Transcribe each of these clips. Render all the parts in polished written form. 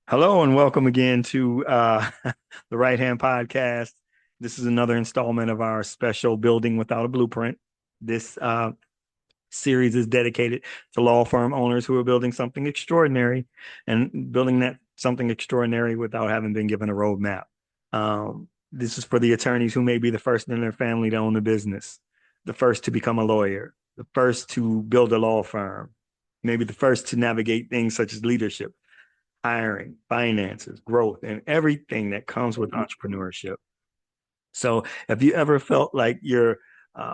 Hello and welcome again to the Right Hand Podcast. This is another installment of our special Building Without a Blueprint. This series is dedicated to law firm owners who are building something extraordinary and building that something extraordinary without having been given a roadmap. This is for the attorneys who may be the first in their family to own the business, the first to become a lawyer, the first to build a law firm, maybe the first to navigate things such as leadership, hiring, finances, growth, and everything that comes with entrepreneurship. So if you ever felt like you're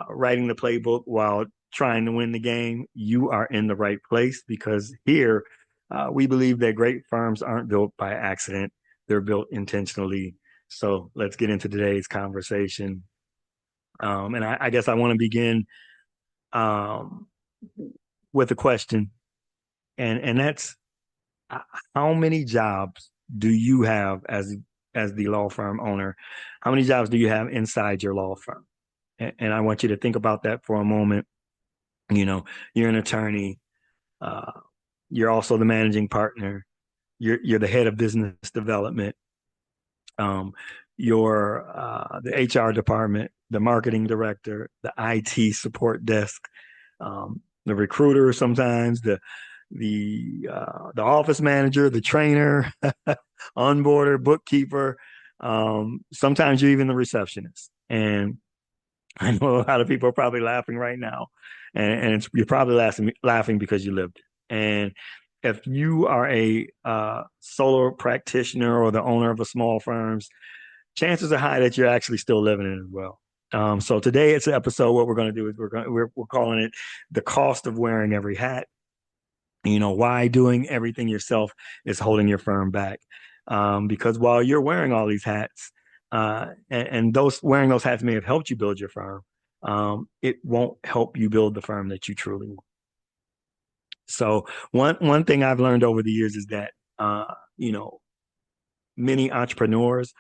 writing the playbook while trying to win the game, you are in the right place because here we believe that great firms aren't built by accident, they're built intentionally. So let's get into today's conversation. And I guess I want to begin um, with a question, and that's uh, how many jobs do you have as the law firm owner? How many jobs do you have inside your law firm? And I want you to think about that for a moment. You know, you're an attorney. Uh, you're also the managing partner. You're the head of business development. Um, you're the HR department, the marketing director, the IT support desk, the recruiter sometimes, the office manager, the trainer, onboarder, bookkeeper. Sometimes you're even the receptionist. And I know a lot of people are probably laughing right now, and you're probably laughing because you lived it. And if you are a solo practitioner or the owner of a small firms, chances are high that you're actually still living it as well. So today it's an episode. What we're going to do is we're calling it the cost of wearing every hat. You know, why doing everything yourself is holding your firm back. Because while you're wearing all these hats, and those wearing those hats may have helped you build your firm, it won't help you build the firm that you truly want. So one thing I've learned over the years is that you know, many entrepreneurs,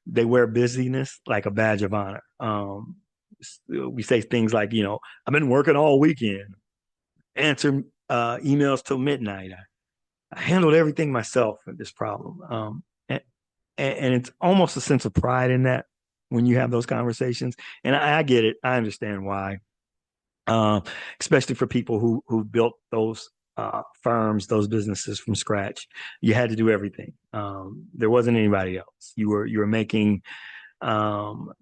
they wear busyness like a badge of honor. We say things like, you know, I've been working all weekend, answer emails till midnight. I handled everything myself with this problem. And it's almost a sense of pride in that when you have those conversations. And I get it. I understand why, uh, especially for people who built those firms, those businesses from scratch. You had to do everything. There wasn't anybody else. You were making um,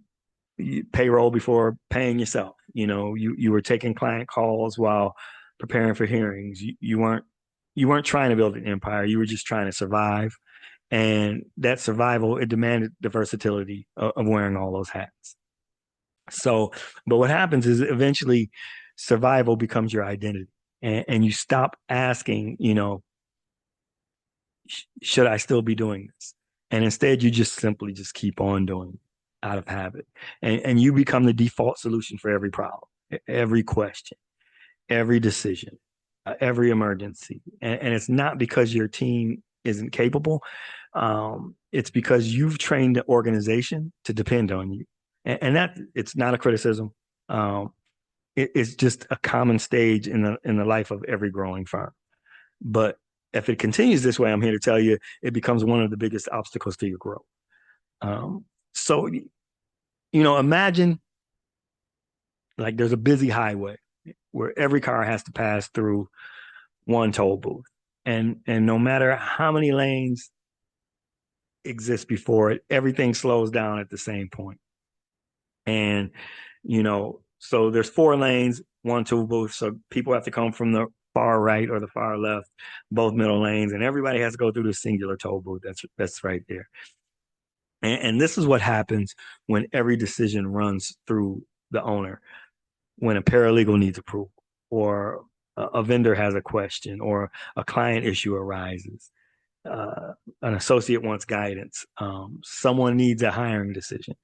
payroll before paying yourself. You know, you were taking client calls while preparing for hearings. You weren't trying to build an empire. You were just trying to survive. And that survival, it demanded the versatility of wearing all those hats. So, but what happens is eventually survival becomes your identity. And you stop asking, you know, should I still be doing this? And instead, you just simply just keep on doing it out of habit. And you become the default solution for every problem, every question, every decision, every emergency. And it's not because your team isn't capable. It's because you've trained the organization to depend on you. And that it's not a criticism. Um, it's just a common stage in the life of every growing firm. But if it continues this way, I'm here to tell you, it becomes one of the biggest obstacles to your growth. Um, so, you know, imagine like there's a busy highway where every car has to pass through one toll booth. And no matter how many lanes exist before it, everything slows down at the same point. And, you know, so there's four lanes, one toll booth. So people have to come from the far right or the far left, both middle lanes, and everybody has to go through the singular toll booth. That's right there. And this is what happens when every decision runs through the owner, when a paralegal needs approval, or a vendor has a question, or a client issue arises, an associate wants guidance, someone needs a hiring decision.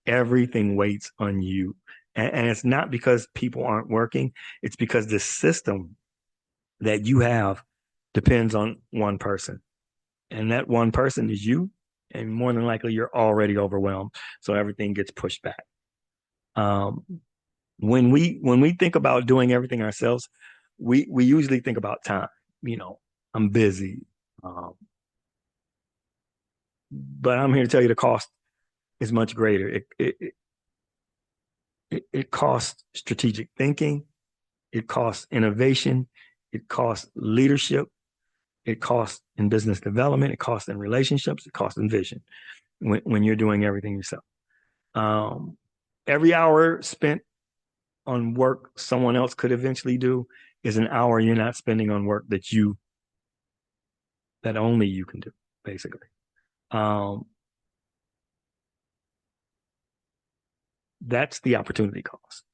Everything waits on you. And it's not because people aren't working, it's because the system that you have depends on one person. And that one person is you. And more than likely, you're already overwhelmed. So everything gets pushed back. Um, when we think about doing everything ourselves, we usually think about time. You know, I'm busy. Um, but I'm here to tell you the cost is much greater. It costs strategic thinking, it costs innovation, it costs leadership, it costs in business development, it costs in relationships, it costs in vision when you're doing everything yourself. Um, every hour spent on work someone else could eventually do is an hour you're not spending on work that only you can do, basically. Um, that's the opportunity cost.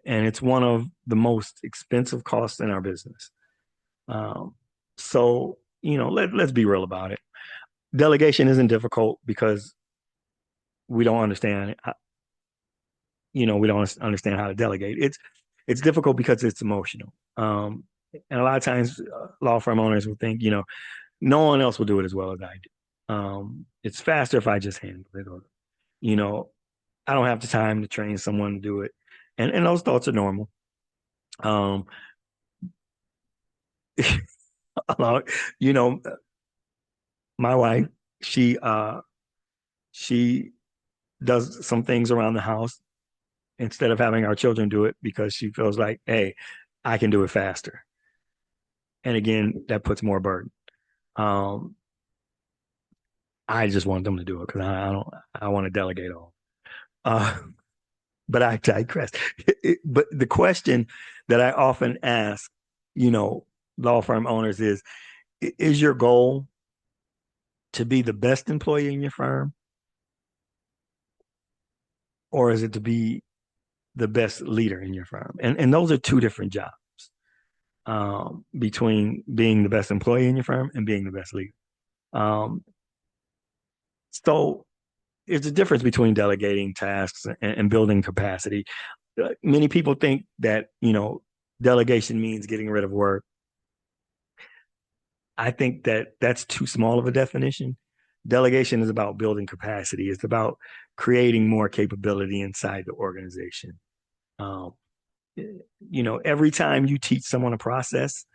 And it's one of the most expensive costs in our business. Um, so, let's be real about it. Delegation isn't difficult because we don't understand, we don't understand how to delegate. It's difficult because it's emotional. And a lot of times, law firm owners will think, no one else will do it as well as I do. It's faster if I just handle it, or you know, I don't have the time to train someone to do it, and those thoughts are normal. Um, you know, my wife, she she does some things around the house instead of having our children do it because she feels like, hey, I can do it faster. And again, that puts more burden. Um, I just want them to do it because I don't. I want to delegate all. Uh, but I digress. But the question that I often ask, you know, law firm owners is your goal to be the best employee in your firm, or is it to be the best leader in your firm? And those are two different jobs, between being the best employee in your firm and being the best leader. Um, so there's a difference between delegating tasks and building capacity. Many people think that, delegation means getting rid of work. I think that that's too small of a definition. Delegation is about building capacity. It's about creating more capability inside the organization. Um, every time you teach someone a process,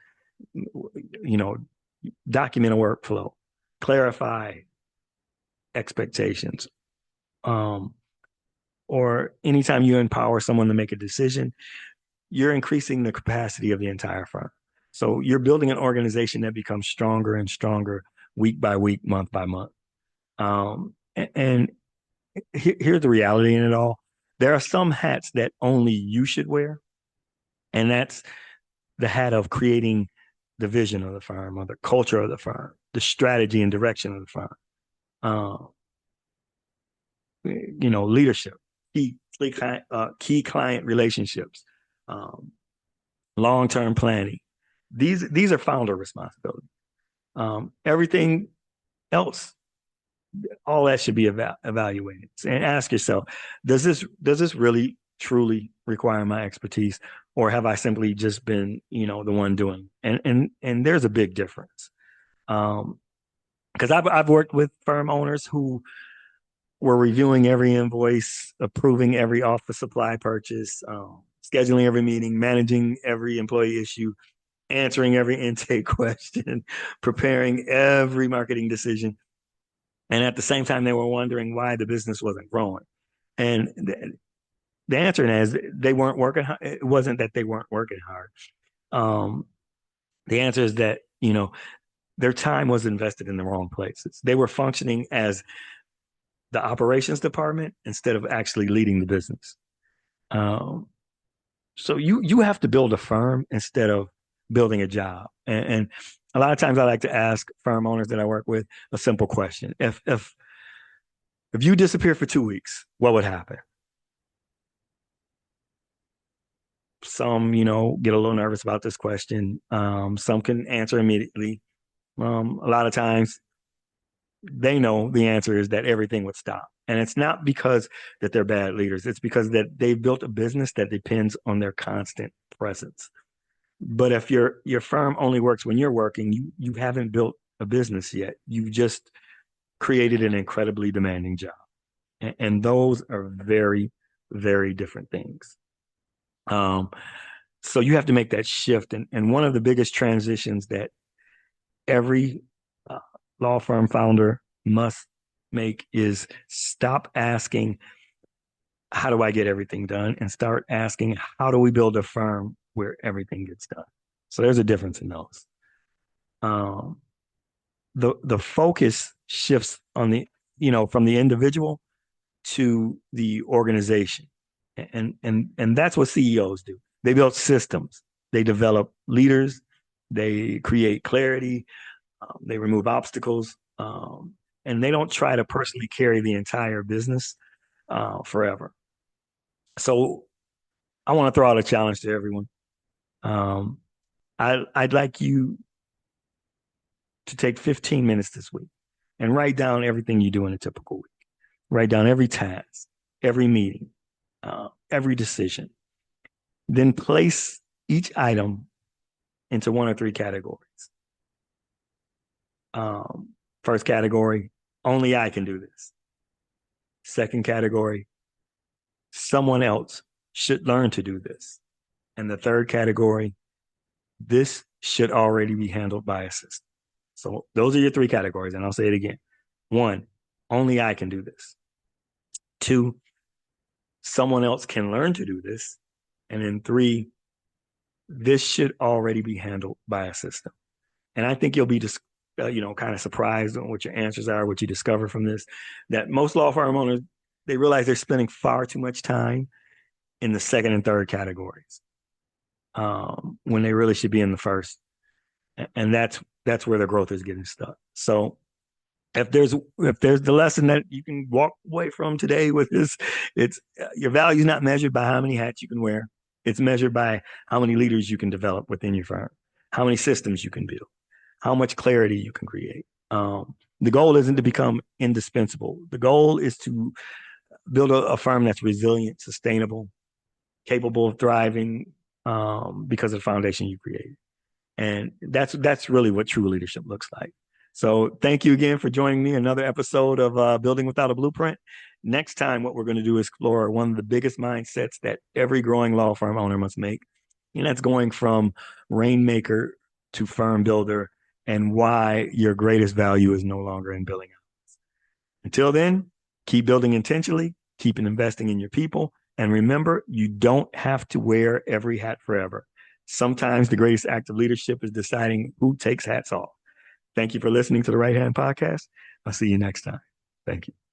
you know, document a workflow, clarify expectations, um, or anytime you empower someone to make a decision, you're increasing the capacity of the entire firm. So you're building an organization that becomes stronger and stronger week by week, month by month. And here's the reality in it all. There are some hats that only you should wear, and that's the hat of creating the vision of the firm or the culture of the firm, the strategy and direction of the firm. Uh, leadership, key client relationships, um, long-term planning. These are founder responsibilities. Everything else, all that should be evaluated and ask yourself, does this really truly require my expertise, or have I simply just been, the one doing it? And there's a big difference. Because I've worked with firm owners who were reviewing every invoice, approving every office supply purchase, scheduling every meeting, managing every employee issue, answering every intake question, preparing every marketing decision. And at the same time, they were wondering why the business wasn't growing. And the answer is they weren't working. It wasn't that they weren't working hard. Um, the answer is that, their time was invested in the wrong places. They were functioning as the operations department instead of actually leading the business. Um, so you have to build a firm instead of building a job. And a lot of times I like to ask firm owners that I work with a simple question. If you disappear for 2 weeks, what would happen? Some, get a little nervous about this question. Some can answer immediately. A lot of times they know the answer is that everything would stop. And it's not because that they're bad leaders. It's because that they've built a business that depends on their constant presence. But if your firm only works when you're working, you haven't built a business yet. You've just created an incredibly demanding job. And those are very, very different things. Um, so you have to make that shift. And one of the biggest transitions that every uh, law firm founder must make is stop asking, how do I get everything done? And start asking, how do we build a firm where everything gets done? So there's a difference in those. Um, the focus shifts on the, from the individual to the organization. And that's what CEOs do. They build systems, they develop leaders, they create clarity, they remove obstacles, and they don't try to personally carry the entire business forever. So I want to throw out a challenge to everyone. Um, I'd like you to take 15 minutes this week and write down everything you do in a typical week. Write down every task, every meeting, every decision. Then place each item into one or three categories. Um, First category, only I can do this. Second category, someone else should learn to do this. And the third category, this should already be handled by a system. So those are your three categories. And I'll say it again. One, only I can do this. Two, someone else can learn to do this. And then three, this should already be handled by a system. And I think you'll be just, kind of surprised on what your answers are, what you discover from this, that most law firm owners, they realize they're spending far too much time in the second and third categories when they really should be in the first. And that's where the growth is getting stuck. So if there's the lesson that you can walk away from today with this, it's your value is not measured by how many hats you can wear. It's measured by how many leaders you can develop within your firm, how many systems you can build, how much clarity you can create. The goal isn't to become indispensable. The goal is to build a firm that's resilient, sustainable, capable of thriving because of the foundation you created. And that's really what true leadership looks like. So thank you again for joining me. Another episode of Building Without a Blueprint. Next time, what we're going to do is explore one of the biggest mindsets that every growing law firm owner must make. And that's going from rainmaker to firm builder and why your greatest value is no longer in billing hours. Until then, keep building intentionally, keep investing in your people. And remember, you don't have to wear every hat forever. Sometimes the greatest act of leadership is deciding who takes hats off. Thank you for listening to the Right Hand Podcast. I'll see you next time. Thank you.